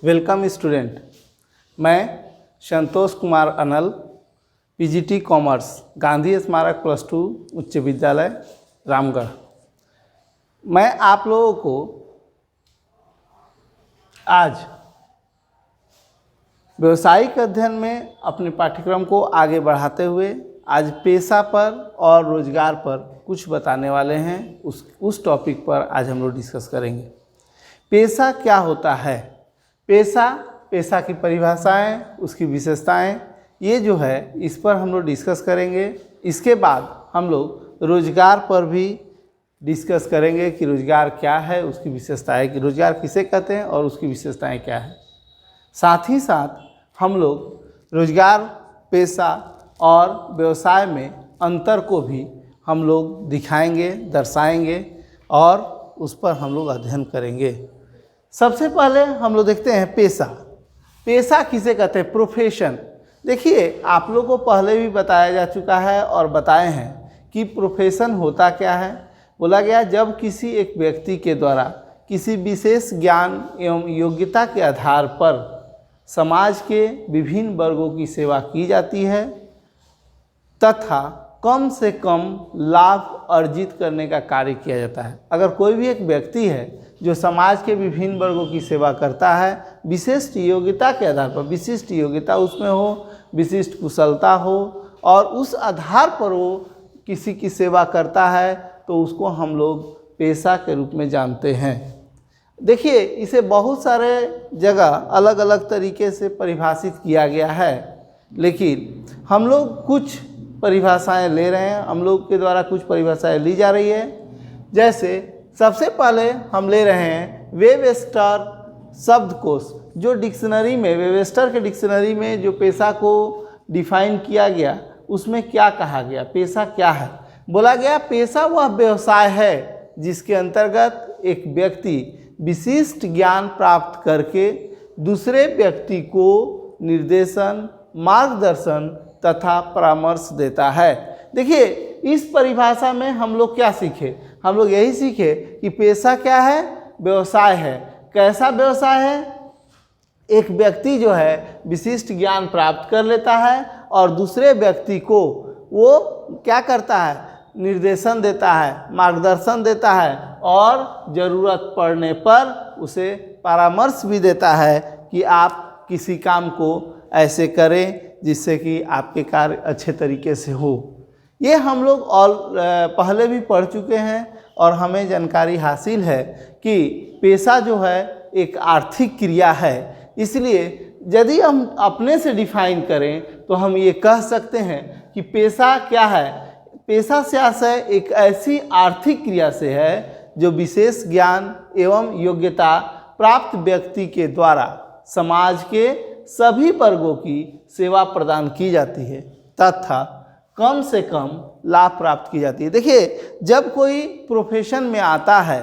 Welcome student, मैं संतोष कुमार अनल, PGT commerce, Gandhi स्मारक +2 उच्च विद्यालय रामगढ़। मैं आप लोगों को आज व्यवसायिक अध्ययन में अपने पाठ्यक्रम को आगे बढ़ाते हुए आज पेशा पर और रोजगार पर कुछ बताने वाले हैं। उस टॉपिक पर आज हम लोग डिस्कस करेंगे। पेशा क्या होता है, पेशा की परिभाषाएं, उसकी विशेषताएं, ये जो है इस पर हम लोग डिस्कस करेंगे। इसके बाद हम लोग रोजगार पर भी डिस्कस करेंगे कि रोजगार क्या है, उसकी विशेषताएं, कि रोजगार किसे कहते हैं और उसकी विशेषताएं क्या है। साथ ही साथ हम लोग रोजगार, पेशा और व्यवसाय में अंतर को भी हम लोग दिखाएंगे, दर्शाएंगे और उस पर हम लोग अध्ययन करेंगे। सबसे पहले हम लोग देखते हैं पेशा किसे कहते हैं, प्रोफेशन। देखिए, आप लोगों को पहले भी बताया जा चुका है और बताए हैं कि प्रोफेशन होता क्या है। बोला गया, जब किसी एक व्यक्ति के द्वारा किसी विशेष ज्ञान एवं योग्यता के आधार पर समाज के विभिन्न वर्गों की सेवा की जाती है तथा कम से कम लाभ अर्जित करने का कार्य किया जाता है। अगर कोई भी एक व्यक्ति है जो समाज के विभिन्न वर्गों की सेवा करता है, विशिष्ट योग्यता के आधार पर, विशिष्ट योग्यता उसमें हो, विशिष्ट कुशलता हो और उस आधार पर वो किसी की सेवा करता है, तो उसको हम लोग पेशा के रूप में जानते हैं। देखिए, इसे बहुत सारे जगह अलग अलग तरीके से परिभाषित किया गया है, लेकिन हम लोग कुछ परिभाषाएं ले रहे हैं, हम लोग के द्वारा कुछ परिभाषाएं ली जा रही है। जैसे सबसे पहले हम ले रहे हैं वेबस्टर शब्दकोश, जो डिक्शनरी में, वेबस्टर के डिक्शनरी में जो पेशा को डिफाइन किया गया, उसमें क्या कहा गया, पेशा क्या है। बोला गया, पेशा वह व्यवसाय है जिसके अंतर्गत एक व्यक्ति विशिष्ट ज्ञान प्राप्त करके दूसरे व्यक्ति को निर्देशन, मार्गदर्शन तथा परामर्श देता है। देखिए, इस परिभाषा में हम लोग क्या सीखे, हम लोग यही सीखे कि पेशा क्या है, व्यवसाय है। कैसा व्यवसाय है, एक व्यक्ति जो है विशिष्ट ज्ञान प्राप्त कर लेता है और दूसरे व्यक्ति को वो क्या करता है, निर्देशन देता है, मार्गदर्शन देता है और ज़रूरत पड़ने पर उसे परामर्श भी देता है कि आप किसी काम को ऐसे करें जिससे कि आपके कार्य अच्छे तरीके से हो। ये हम लोग पहले भी पढ़ चुके हैं और हमें जानकारी हासिल है कि पेशा जो है एक आर्थिक क्रिया है। इसलिए यदि हम अपने से डिफाइन करें तो हम ये कह सकते हैं कि पेशा क्या है, पेशा से आशय एक ऐसी आर्थिक क्रिया से है जो विशेष ज्ञान एवं योग्यता प्राप्त व्यक्ति के द्वारा समाज के सभी वर्गों की सेवा प्रदान की जाती है तथा कम से कम लाभ प्राप्त की जाती है। देखिए, जब कोई प्रोफेशन में आता है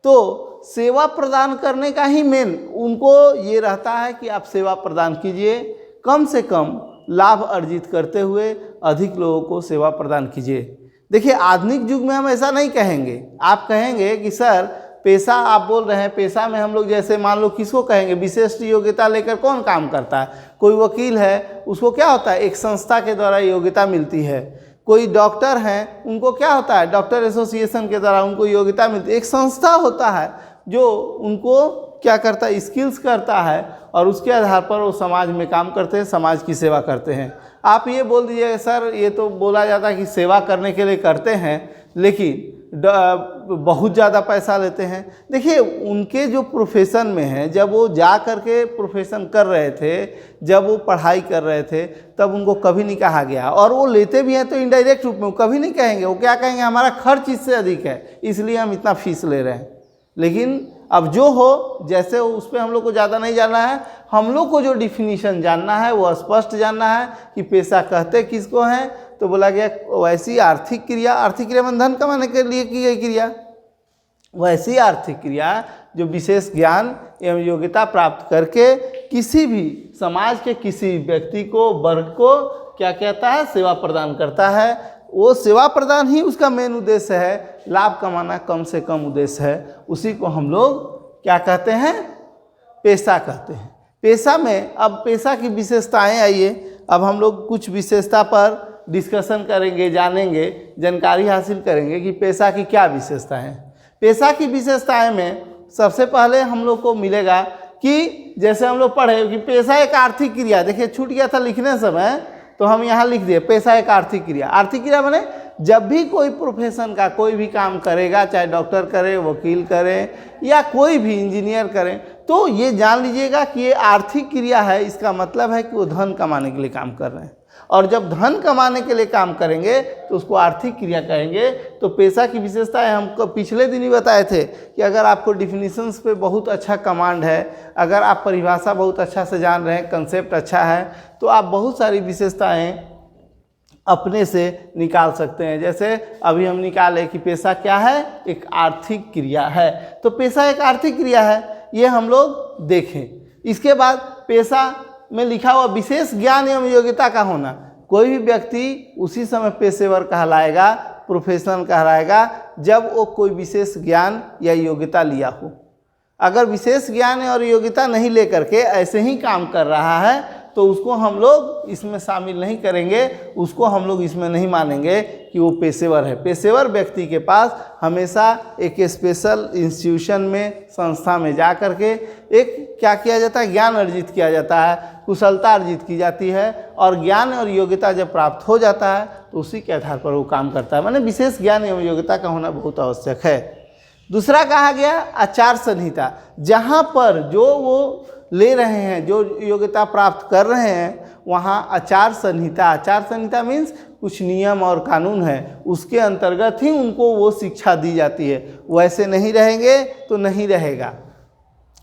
तो सेवा प्रदान करने का ही मेन उनको ये रहता है कि आप सेवा प्रदान कीजिए, कम से कम लाभ अर्जित करते हुए अधिक लोगों को सेवा प्रदान कीजिए। देखिए, आधुनिक युग में हम ऐसा नहीं कहेंगे। आप कहेंगे कि सर पेशा आप बोल रहे हैं, पेशा में हम लोग जैसे मान लो किसको कहेंगे, विशिष्ट योग्यता लेकर कौन काम करता है। कोई वकील है, उसको क्या होता है, एक संस्था के द्वारा योग्यता मिलती है। कोई डॉक्टर हैं, उनको क्या होता है, डॉक्टर एसोसिएशन के द्वारा उनको योग्यता मिलती है। एक संस्था होता है जो उनको क्या करता है, स्किल्स करता है और उसके आधार पर वो समाज में काम करते हैं, समाज की सेवा करते हैं। आप ये बोल दीजिए सर, ये तो बोला जाता है कि सेवा करने के लिए करते हैं लेकिन बहुत ज़्यादा पैसा लेते हैं। देखिए, उनके जो प्रोफेशन में हैं, जब वो जा कर के प्रोफेशन कर रहे थे, जब वो पढ़ाई कर रहे थे, तब उनको कभी नहीं कहा गया, और वो लेते भी हैं तो इनडायरेक्ट रूप में, वो कभी नहीं कहेंगे। वो क्या कहेंगे, हमारा खर्च इससे अधिक है इसलिए हम इतना फीस ले रहे हैं। लेकिन अब जो हो, जैसे उस पर हम लोग को ज़्यादा नहीं जानना है, हम लोग को जो डिफिनीशन जानना है वो स्पष्ट जानना है कि पेशा कहते किसको हैं। तो बोला गया, वैसी आर्थिक क्रिया में धन कमाने के लिए की गई क्रिया, वैसी आर्थिक क्रिया जो विशेष ज्ञान एवं योग्यता प्राप्त करके किसी भी समाज के किसी व्यक्ति को, वर्ग को क्या कहता है, सेवा प्रदान करता है। वो सेवा प्रदान ही उसका मेन उद्देश्य है, लाभ कमाना कम से कम उद्देश्य है। उसी को हम लोग क्या कहते हैं, पेशा कहते हैं। पेशा में अब पेशा की विशेषताएं आइए, अब हम लोग कुछ विशेषता पर डिस्कशन करेंगे, जानेंगे, जानकारी हासिल करेंगे कि पेशा की क्या विशेषता है। पेशा की विशेषताएं में सबसे पहले हम लोग को मिलेगा कि जैसे हम लोग पढ़े कि पेशा एक आर्थिक क्रिया, देखिए छूट गया था लिखने समय तो हम यहाँ लिख दिए पेशा एक आर्थिक क्रिया। आर्थिक क्रिया माने जब भी कोई प्रोफेशन का कोई भी काम करेगा, चाहे डॉक्टर करे, वकील करे या कोई भी इंजीनियर करे, तो ये जान लीजिएगा कि ये आर्थिक क्रिया है। इसका मतलब है कि वो धन कमाने के लिए काम कर रहे हैं, और जब धन कमाने के लिए काम करेंगे तो उसको आर्थिक क्रिया कहेंगे। तो पेशा की विशेषताएं हमको पिछले दिन ही बताए थे कि अगर आपको डिफिनीशंस पे बहुत अच्छा कमांड है, अगर आप परिभाषा बहुत अच्छा से जान रहे हैं, कंसेप्ट अच्छा है, तो आप बहुत सारी विशेषताएं अपने से निकाल सकते हैं। जैसे अभी हम निकाले कि पेशा क्या है, एक आर्थिक क्रिया है। तो पेशा एक आर्थिक क्रिया है, ये हम लोग देखें। इसके बाद पेशा में लिखा हुआ विशेष ज्ञान एवं योग्यता का होना। कोई भी व्यक्ति उसी समय पेशेवर कहलाएगा, प्रोफेशनल कहलाएगा जब वो कोई विशेष ज्ञान या योग्यता लिया हो। अगर विशेष ज्ञान और योग्यता नहीं लेकर के ऐसे ही काम कर रहा है तो उसको हम लोग इसमें शामिल नहीं करेंगे, उसको हम लोग इसमें नहीं मानेंगे कि वो पेशेवर है। पेशेवर व्यक्ति के पास हमेशा एक स्पेशल इंस्टीट्यूशन में, संस्था में जा कर के एक क्या किया जाता है, ज्ञान अर्जित किया जाता है, कुशलता अर्जित की जाती है, और ज्ञान और योग्यता जब प्राप्त हो जाता है तो उसी के आधार पर वो काम करता है। माने विशेष ज्ञान एवं योग्यता का होना बहुत आवश्यक है। दूसरा कहा गया आचार संहिता, जहाँ पर जो वो ले रहे हैं, जो योग्यता प्राप्त कर रहे हैं, वहाँ आचार संहिता। आचार संहिता मीन्स कुछ नियम और कानून है, उसके अंतर्गत ही उनको वो शिक्षा दी जाती है। वैसे नहीं रहेंगे तो नहीं रहेगा।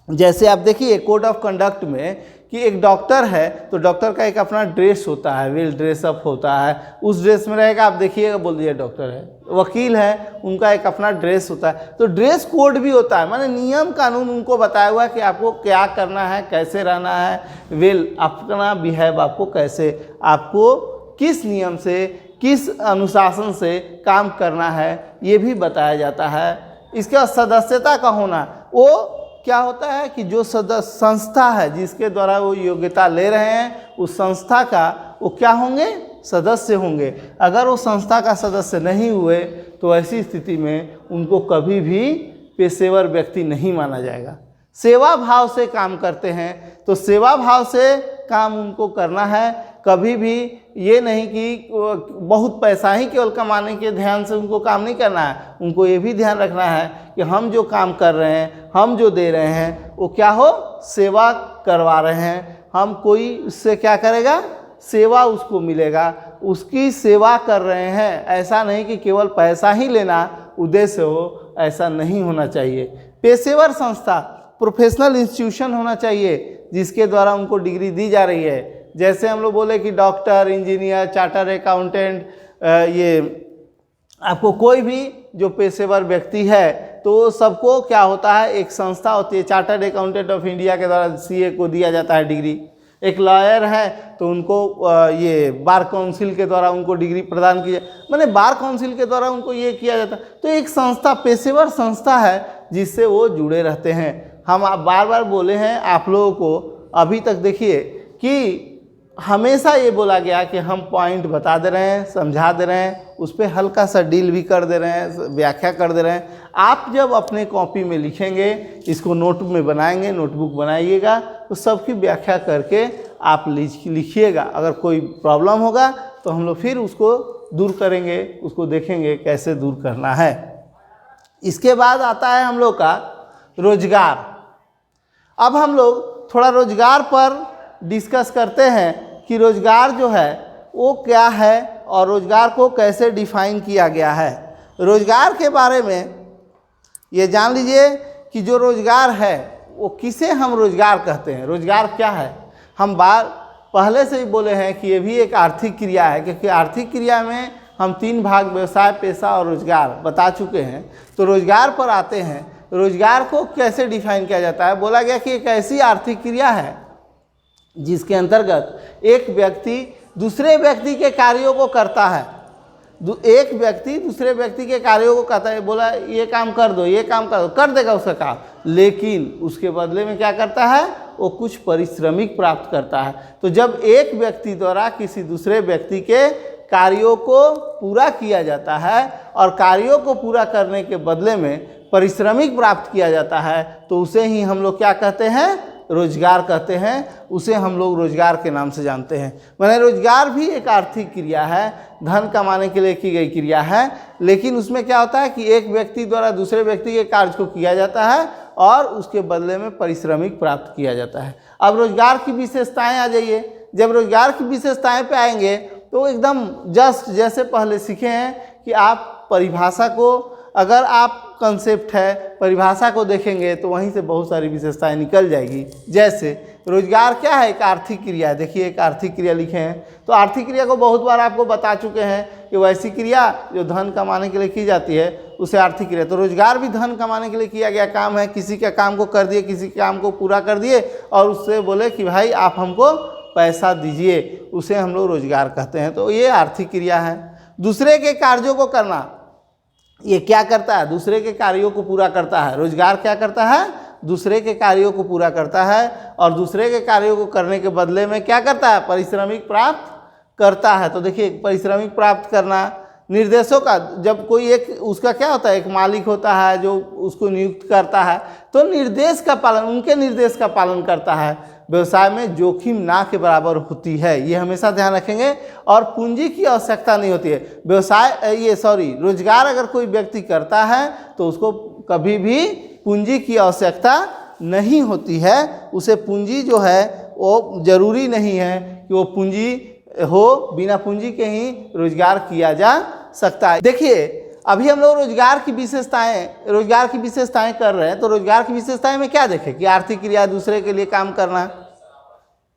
जैसे आप देखिए कोड ऑफ कंडक्ट में कि एक डॉक्टर है तो डॉक्टर का एक अपना ड्रेस होता है, वेल ड्रेसअप होता है, उस ड्रेस में रहेगा, आप देखिएगा बोल दीजिए डॉक्टर है। वकील है, उनका एक अपना ड्रेस होता है। तो ड्रेस कोड भी होता है, माने नियम कानून उनको बताया हुआ है कि आपको क्या करना है, कैसे रहना है, वेल अपना बिहेव आपको कैसे, आपको किस नियम से, किस अनुशासन से काम करना है, ये भी बताया जाता है। इसके बाद सदस्यता का होना, वो क्या होता है कि जो संस्था है जिसके द्वारा वो योग्यता ले रहे हैं, उस संस्था का वो क्या होंगे, सदस्य होंगे। अगर वो संस्था का सदस्य नहीं हुए तो ऐसी स्थिति में उनको कभी भी पेशेवर व्यक्ति नहीं माना जाएगा। सेवा भाव से काम करते हैं, तो सेवा भाव से काम उनको करना है। कभी भी ये नहीं कि बहुत पैसा ही केवल कमाने के ध्यान से उनको काम नहीं करना है। उनको ये भी ध्यान रखना है कि हम जो काम कर रहे हैं, हम जो दे रहे हैं, वो क्या हो, सेवा करवा रहे हैं। हम कोई उससे क्या करेगा, सेवा उसको मिलेगा, उसकी सेवा कर रहे हैं। ऐसा नहीं कि केवल पैसा ही लेना उद्देश्य हो, ऐसा नहीं होना चाहिए। पेशेवर संस्था, प्रोफेशनल इंस्टीट्यूशन होना चाहिए जिसके द्वारा उनको डिग्री दी जा रही है। जैसे हम लोग बोले कि डॉक्टर, इंजीनियर, चार्टर अकाउंटेंट, ये आपको कोई भी जो पेशेवर व्यक्ति है तो सबको क्या होता है, एक संस्था होती है, चार्टर्ड अकाउंटेंट ऑफ इंडिया के द्वारा सीए को दिया जाता है डिग्री। एक लॉयर है तो उनको ये बार काउंसिल के द्वारा उनको डिग्री प्रदान की जाए, माने बार काउंसिल के द्वारा उनको ये किया जाता है। तो एक संस्था, पेशेवर संस्था है जिससे वो जुड़े रहते हैं। हम बार बार बोले हैं आप लोगों को, अभी तक देखिए कि हमेशा ये बोला गया कि हम पॉइंट बता दे रहे हैं, समझा दे रहे हैं, उस पर हल्का सा डील भी कर दे रहे हैं, व्याख्या कर दे रहे हैं। आप जब अपने कॉपी में लिखेंगे, इसको नोट में बनाएंगे, नोटबुक बनाइएगा, तो सबकी व्याख्या करके आप लिखिएगा। अगर कोई प्रॉब्लम होगा तो हम लोग फिर उसको दूर करेंगे, उसको देखेंगे कैसे दूर करना है। इसके बाद आता है हम लोग का रोजगार। अब हम लोग थोड़ा रोजगार पर डिस्कस करते हैं कि रोजगार जो है वो क्या है और रोजगार को कैसे डिफाइन किया गया है। रोजगार के बारे में ये जान लीजिए कि जो रोजगार है वो किसे हम रोजगार कहते हैं। रोजगार क्या है, हम पहले से ही बोले हैं कि ये भी एक आर्थिक क्रिया है, क्योंकि आर्थिक क्रिया में हम 3 भाग, व्यवसाय, पेशा और रोजगार बता चुके हैं। तो रोजगार पर आते हैं। रोजगार को कैसे डिफाइन किया जाता है, बोला गया कि एक ऐसी आर्थिक क्रिया है जिसके अंतर्गत एक व्यक्ति दूसरे व्यक्ति के कार्यों को करता है। एक व्यक्ति दूसरे व्यक्ति के कार्यों को कहता है, बोला ये काम कर दो, ये काम कर दो, कर देगा उसका काम, लेकिन उसके बदले में क्या करता है, वो कुछ पारिश्रमिक प्राप्त करता है। तो जब एक व्यक्ति द्वारा किसी दूसरे व्यक्ति के कार्यों को पूरा किया जाता है और कार्यों को पूरा करने के बदले में पारिश्रमिक प्राप्त किया जाता है, तो उसे ही हम लोग क्या कहते हैं, रोजगार कहते हैं। उसे हम लोग रोजगार के नाम से जानते हैं। माने रोजगार भी एक आर्थिक क्रिया है, धन कमाने के लिए की गई क्रिया है, लेकिन उसमें क्या होता है कि एक व्यक्ति द्वारा दूसरे व्यक्ति के कार्य को किया जाता है और उसके बदले में पारिश्रमिक प्राप्त किया जाता है। अब रोजगार की विशेषताएं आ जाइए। जब रोजगार की विशेषताएं पे आएंगे तो एकदम जस्ट जैसे पहले सीखे हैं कि आप परिभाषा को, अगर आप कंसेप्ट है परिभाषा को देखेंगे तो वहीं से बहुत सारी विशेषताएं निकल जाएगी। जैसे रोजगार क्या है, एक आर्थिक क्रिया है। देखिए एक आर्थिक क्रिया लिखे हैं, तो आर्थिक क्रिया को बहुत बार आपको बता चुके हैं कि वैसी क्रिया जो धन कमाने के लिए की जाती है उसे आर्थिक क्रिया। तो रोजगार भी धन कमाने के लिए किया गया काम है। किसी का काम को कर दिए, किसी के काम को पूरा कर दिए और उससे बोले कि भाई आप हमको पैसा दीजिए, उसे हम लोग रोजगार कहते हैं। तो ये आर्थिक क्रिया है। दूसरे के कार्यों को करना, ये क्या करता है, दूसरे के कार्यों को पूरा करता है। रोजगार क्या करता है, दूसरे के कार्यों को पूरा करता है और दूसरे के कार्यों को करने के बदले में क्या करता है, पारिश्रमिक प्राप्त करता है। तो देखिए पारिश्रमिक प्राप्त करना, निर्देशों का, जब कोई एक उसका क्या होता है, एक मालिक होता है जो उसको नियुक्त करता है, तो निर्देश का पालन, उनके निर्देश का पालन करता है। व्यवसाय में जोखिम ना के बराबर होती है, ये हमेशा ध्यान रखेंगे। और पूंजी की आवश्यकता नहीं होती है। रोजगार अगर कोई व्यक्ति करता है तो उसको कभी भी पूंजी की आवश्यकता नहीं होती है। उसे पूंजी जो है वो जरूरी नहीं है कि वो पूंजी हो, बिना पूंजी के ही रोजगार किया जा सकता है। देखिए अभी हम लोग रोजगार की विशेषताएं कर रहे हैं। तो रोजगार की विशेषताएं में क्या देखें कि आर्थिक क्रिया, दूसरे के लिए काम करना,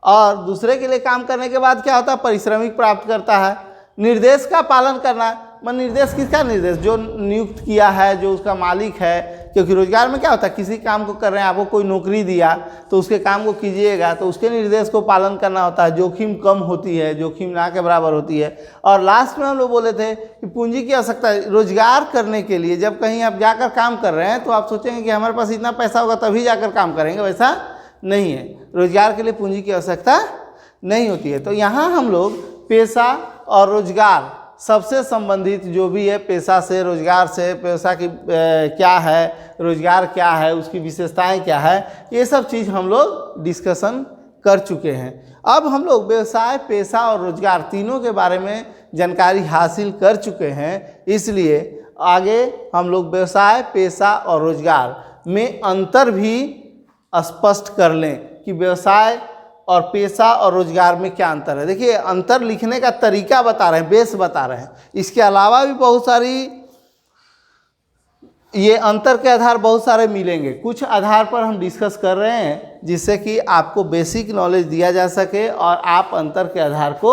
और दूसरे के लिए काम करने के बाद क्या होता है, पारिश्रमिक प्राप्त करता है। निर्देश का पालन करना, निर्देश किसका, निर्देश जो नियुक्त किया है, जो उसका मालिक है। क्योंकि रोजगार में क्या होता है, किसी काम को कर रहे हैं, आपको कोई नौकरी दिया तो उसके काम को कीजिएगा, तो उसके निर्देश को पालन करना होता है। जोखिम कम होती है, जोखिम ना के बराबर होती है। और लास्ट में हम लोग बोले थे कि पूंजी की आवश्यकता है। रोजगार करने के लिए जब कहीं आप जाकर काम कर रहे हैं तो आप सोचेंगे कि हमारे पास इतना पैसा होगा तभी जाकर काम करेंगे, वैसा नहीं है। रोजगार के लिए पूंजी की आवश्यकता नहीं होती है। तो यहाँ हम लोग पेशा और रोजगार सबसे संबंधित जो भी है, पेशा से, रोजगार से, पेशा की क्या है, रोजगार क्या है, उसकी विशेषताएं क्या है, ये सब चीज़ हम लोग डिस्कशन कर चुके हैं। अब हम लोग व्यवसाय, पेशा और रोजगार तीनों के बारे में जानकारी हासिल कर चुके हैं। इसलिए आगे हम लोग व्यवसाय, पेशा और रोजगार में अंतर भी स्पष्ट कर लें कि व्यवसाय और पेशा और रोजगार में क्या अंतर है। देखिए अंतर लिखने का तरीका बता रहे हैं, बेस बता रहे हैं। इसके अलावा भी बहुत सारी ये अंतर के आधार बहुत सारे मिलेंगे। कुछ आधार पर हम डिस्कस कर रहे हैं जिससे कि आपको बेसिक नॉलेज दिया जा सके और आप अंतर के आधार को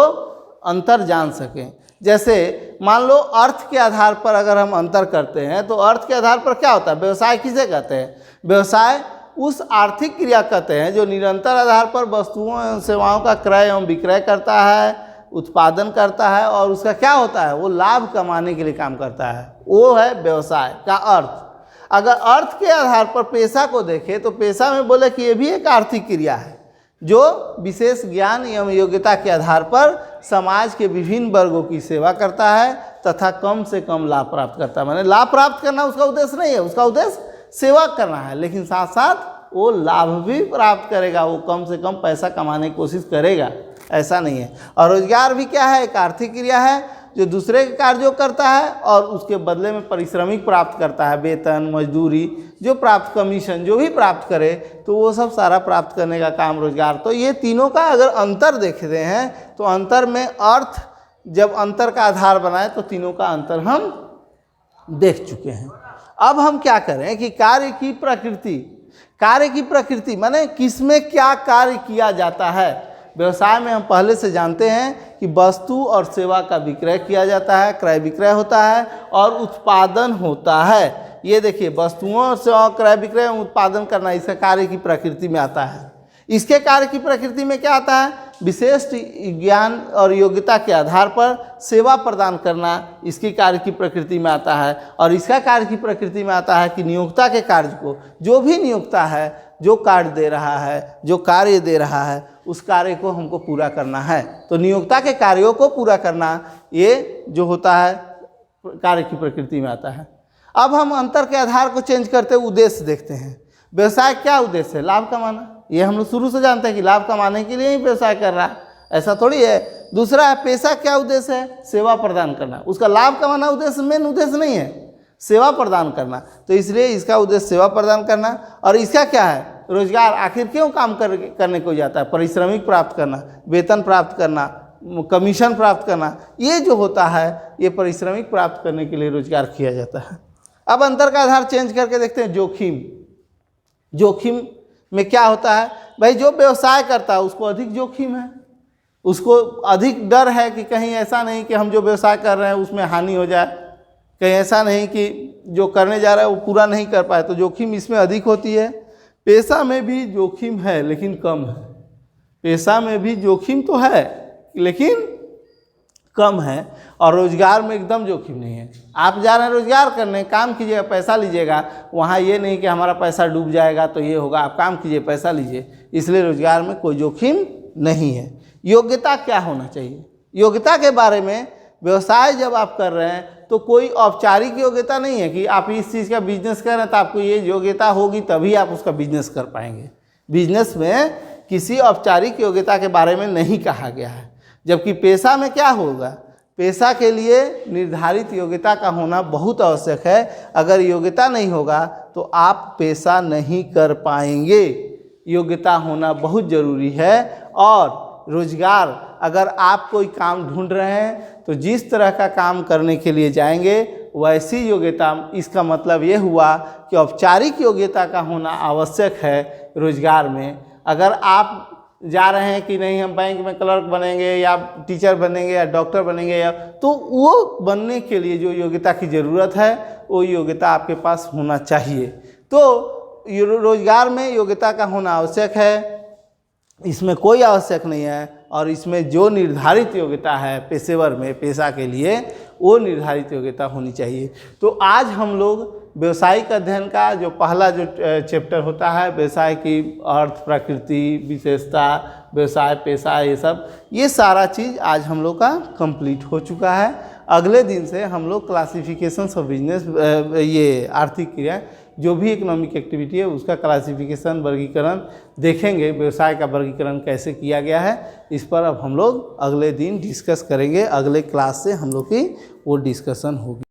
अंतर जान सकें। जैसे मान लो अर्थ के आधार पर अगर हम अंतर करते हैं तो अर्थ के आधार पर क्या होता है, व्यवसाय किसे कहते हैं, व्यवसाय उस आर्थिक क्रिया कहते हैं जो निरंतर आधार पर वस्तुओं एवं सेवाओं का क्रय एवं विक्रय करता है, उत्पादन करता है और उसका क्या होता है, वो लाभ कमाने के लिए काम करता है, वो है व्यवसाय का अर्थ। अगर अर्थ के आधार पर पेशा को देखें तो पेशा में बोले कि ये भी एक आर्थिक क्रिया है जो विशेष ज्ञान एवं योग्यता के आधार पर समाज के विभिन्न वर्गों की सेवा करता है तथा कम से कम लाभ प्राप्त करता है। माने लाभ प्राप्त करना उसका उद्देश्य नहीं है, उसका उद्देश्य सेवा करना है, लेकिन साथ साथ वो लाभ भी प्राप्त करेगा, वो कम से कम पैसा कमाने की कोशिश करेगा, ऐसा नहीं है। और रोजगार भी क्या है, एक आर्थिक क्रिया है जो दूसरे के कार्यों करता है और उसके बदले में पारिश्रमिक प्राप्त करता है, वेतन, मजदूरी जो प्राप्त, कमीशन जो भी प्राप्त करे, तो वो सब सारा प्राप्त करने का काम रोजगार। तो ये तीनों का अगर अंतर देखते हैं तो अंतर में अर्थ जब अंतर का आधार बनाए तो तीनों का अंतर हम देख चुके हैं। अब हम क्या करें कि कार्य की प्रकृति माने किसमें क्या कार्य किया जाता है। व्यवसाय में हम पहले से जानते हैं कि वस्तु और सेवा का विक्रय किया जाता है, क्रय विक्रय होता है और उत्पादन होता है। ये देखिए वस्तुओं और सेवाओं क्रय विक्रय उत्पादन करना इसका कार्य की प्रकृति में आता है। इसके कार्य की प्रकृति में क्या आता है, विशेष ज्ञान और योग्यता के आधार पर सेवा प्रदान करना इसकी कार्य की प्रकृति में आता है। और इसका कार्य की प्रकृति में आता है कि नियोक्ता के कार्य को, जो भी नियोक्ता है, जो कार्य दे रहा है, जो कार्य दे रहा है, उस कार्य को हमको पूरा करना है। तो नियोक्ता के कार्यों को पूरा करना ये जो होता है कार्य की प्रकृति में आता है। अब हम अंतर के आधार को चेंज करते हुए उद्देश्य देखते हैं। व्यवसाय क्या उद्देश्य है? लाभ कमाना। ये हम लोग शुरू से जानते हैं कि लाभ कमाने के लिए ही व्यवसाय कर रहा है, ऐसा थोड़ी है। दूसरा है पेशा क्या उद्देश्य है? सेवा प्रदान करना। उसका लाभ कमाना उद्देश्य मेन उद्देश्य नहीं है, सेवा प्रदान करना। तो इसलिए इसका उद्देश्य सेवा प्रदान करना। और इसका क्या है? रोजगार। आखिर क्यों काम करने को जाता है? पारिश्रमिक प्राप्त करना, वेतन प्राप्त करना, कमीशन प्राप्त करना, ये जो होता है ये पारिश्रमिक प्राप्त करने के लिए रोजगार किया जाता है। अब अंतर का आधार चेंज करके देखते हैं जोखिम। जोखिम में क्या होता है? भाई जो व्यवसाय करता है उसको अधिक जोखिम है, उसको अधिक डर है कि कहीं ऐसा नहीं कि हम जो व्यवसाय कर रहे हैं उसमें हानि हो जाए, कहीं ऐसा नहीं कि जो करने जा रहा है वो पूरा नहीं कर पाए, तो जोखिम इसमें अधिक होती है। पेशा में भी जोखिम है लेकिन कम है। पेशा में भी जोखिम तो है लेकिन कम है। और रोजगार में एकदम जोखिम नहीं है। आप जा रहे हैं रोजगार करने, काम कीजिएगा, पैसा लीजिएगा, वहाँ ये नहीं कि हमारा पैसा डूब जाएगा तो ये होगा। आप काम कीजिए, पैसा लीजिए, इसलिए रोजगार में कोई जोखिम नहीं है। योग्यता क्या होना चाहिए? योग्यता के बारे में, व्यवसाय जब आप कर रहे हैं तो कोई औपचारिक योग्यता नहीं है कि आप इस चीज़ का बिजनेस कर रहे हैं तो आपको ये योग्यता होगी तभी आप उसका बिजनेस कर पाएंगे। बिजनेस में किसी औपचारिक योग्यता के बारे में नहीं कहा गया है। जबकि पेशा में क्या होगा? पेशा के लिए निर्धारित योग्यता का होना बहुत आवश्यक है। अगर योग्यता नहीं होगा तो आप पेशा नहीं कर पाएंगे। योग्यता होना बहुत ज़रूरी है। और रोजगार, अगर आप कोई काम ढूंढ रहे हैं तो जिस तरह का काम करने के लिए जाएंगे वैसी योग्यता, इसका मतलब ये हुआ कि औपचारिक योग्यता का होना आवश्यक है रोजगार में। अगर आप जा रहे हैं कि नहीं हम बैंक में क्लर्क बनेंगे या टीचर बनेंगे या डॉक्टर बनेंगे, या तो वो बनने के लिए जो योग्यता की ज़रूरत है वो योग्यता आपके पास होना चाहिए। तो रोजगार में योग्यता का होना आवश्यक है, इसमें कोई आवश्यक नहीं है। और इसमें जो निर्धारित योग्यता है पेशेवर में, पेशा के लिए, वो निर्धारित योग्यता होनी चाहिए। तो आज हम लोग व्यवसायिक अध्ययन का जो पहला जो चैप्टर होता है, व्यवसाय की अर्थ, प्रकृति, विशेषता, व्यवसाय, पेशा, ये सारा चीज़ आज हम लोग का कंप्लीट हो चुका है। अगले दिन से हम लोग क्लासिफिकेशंस ऑफ बिजनेस, ये आर्थिक क्रिया, जो भी इकोनॉमिक एक्टिविटी है उसका क्लासिफिकेशन, वर्गीकरण देखेंगे। व्यवसाय का वर्गीकरण कैसे किया गया है इस पर अब हम लोग अगले दिन डिस्कस करेंगे। अगले क्लास से हम लोग की वो डिस्कशन होगी।